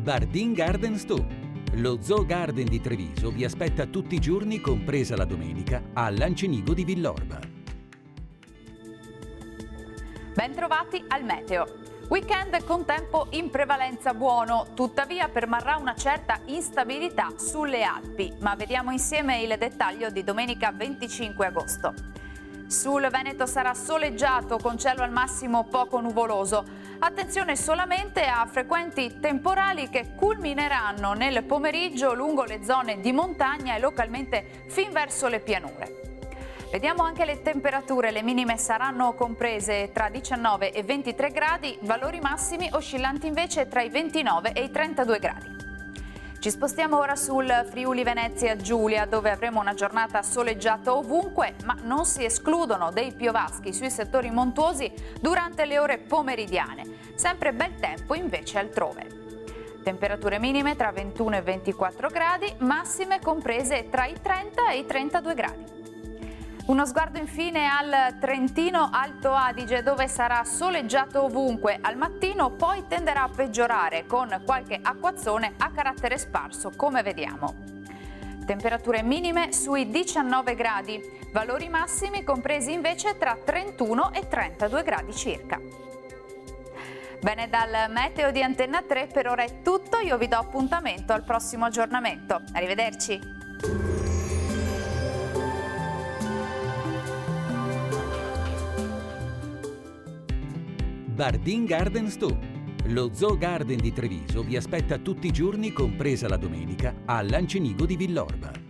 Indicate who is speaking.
Speaker 1: Bardin Garden Sto. Lo Zoo Garden di Treviso vi aspetta tutti i giorni, compresa la domenica, a Lancenigo di Villorba.
Speaker 2: Bentrovati al meteo. Weekend con tempo in prevalenza buono, tuttavia permarrà una certa instabilità sulle Alpi, ma vediamo insieme il dettaglio di domenica 25 agosto. Sul Veneto sarà soleggiato con cielo al massimo poco nuvoloso. Attenzione solamente a frequenti temporali che culmineranno nel pomeriggio lungo le zone di montagna e localmente fin verso le pianure. Vediamo anche le temperature, le minime saranno comprese tra 19 e 23 gradi, valori massimi oscillanti invece tra i 29 e i 32 gradi. Ci spostiamo ora sul Friuli Venezia Giulia, dove avremo una giornata soleggiata ovunque, ma non si escludono dei piovaschi sui settori montuosi durante le ore pomeridiane. Sempre bel tempo invece altrove. Temperature minime tra 21 e 24 gradi, massime comprese tra i 30 e i 32 gradi. Uno sguardo infine al Trentino Alto Adige, dove sarà soleggiato ovunque al mattino, poi tenderà a peggiorare con qualche acquazzone a carattere sparso, come vediamo. Temperature minime sui 19 gradi, valori massimi compresi invece tra 31 e 32 gradi circa. Bene, dal meteo di Antenna 3 per ora è tutto, io vi do appuntamento al prossimo aggiornamento. Arrivederci!
Speaker 1: Bardin Garden Sto. Lo Zoo Garden di Treviso vi aspetta tutti i giorni, compresa la domenica, a Lancenigo di Villorba.